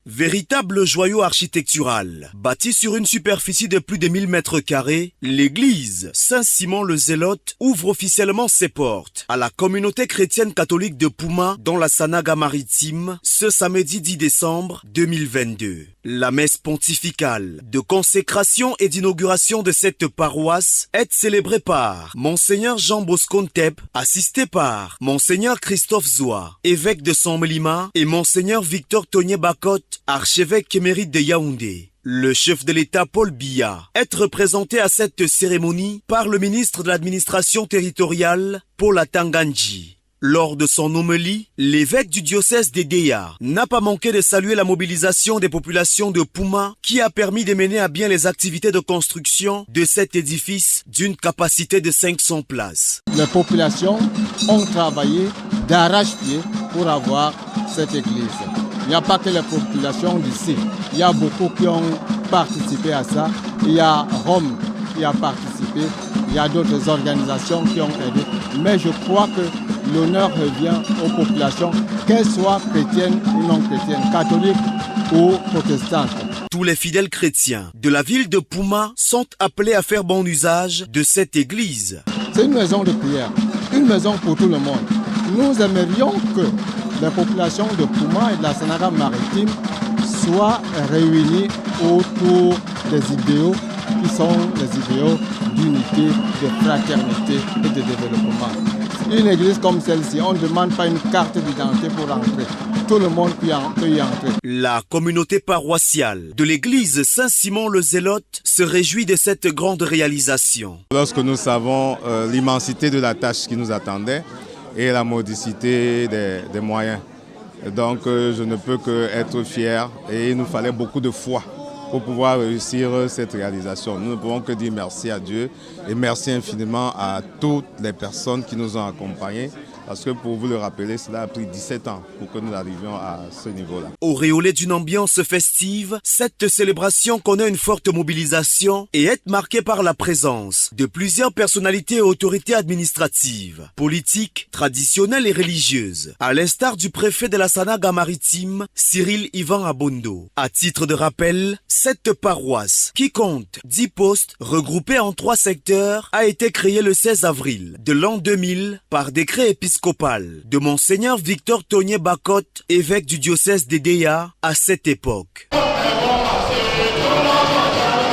Véritable joyau architectural, bâti sur une superficie de plus de 1000 mètres carrés, l'église Saint-Simon-le-Zélote ouvre officiellement ses portes à la communauté chrétienne catholique de Pouma dans la Sanaga-Maritime ce samedi 10 décembre 2022. La messe pontificale de consécration et d'inauguration de cette paroisse est célébrée par Monseigneur Jean Bosco Nteb, assisté par Monseigneur Christophe Zoua, évêque de Samblima, et Monseigneur Victor Togné Bakot, archevêque émérite de Yaoundé. Le chef de l'État Paul Biya est représenté à cette cérémonie par le ministre de l'administration territoriale Paul Atanganji. Lors de son homélie, l'évêque du diocèse d'Edéa n'a pas manqué de saluer la mobilisation des populations de Pouma qui a permis de mener à bien les activités de construction de cet édifice d'une capacité de 500 places. Les populations ont travaillé d'arrache-pied pour avoir cette église. Il n'y a pas que les populations d'ici. Il y a beaucoup qui ont participé à ça. Il y a Rome qui a participé. Il y a d'autres organisations qui ont aidé. Mais je crois que l'honneur revient aux populations, qu'elles soient chrétiennes ou non chrétiennes, catholiques ou protestantes. Tous les fidèles chrétiens de la ville de Pouma sont appelés à faire bon usage de cette église. C'est une maison de prière, une maison pour tout le monde. Nous aimerions que les populations de Pouma et de la Sanaga-Maritime soient réunies autour des idéaux qui sont les idéaux d'unité, de fraternité et de développement. Une église comme celle-ci, on ne demande pas une carte d'identité pour entrer. Tout le monde peut y entrer. La communauté paroissiale de l'église Saint-Simon-le-Zélote se réjouit de cette grande réalisation. Lorsque nous savons l'immensité de la tâche qui nous attendait et la modicité des moyens. Donc je ne peux qu'être fier et il nous fallait beaucoup de foi pour pouvoir réussir cette réalisation. Nous ne pouvons que dire merci à Dieu et merci infiniment à toutes les personnes qui nous ont accompagnés. Parce que pour vous le rappeler, cela a pris 17 ans pour que nous arrivions à ce niveau-là. Auréolée d'une ambiance festive, cette célébration connaît une forte mobilisation et est marquée par la présence de plusieurs personnalités et autorités administratives, politiques, traditionnelles et religieuses, à l'instar du préfet de la Sanaga-Maritime, Cyril Ivan Abondo. À titre de rappel, cette paroisse, qui compte 10 postes regroupés en 3 secteurs, a été créée le 16 avril de l'an 2000 par décret épiscopal de Monseigneur Victor Togné Bakot, évêque du diocèse d'Edéa à cette époque.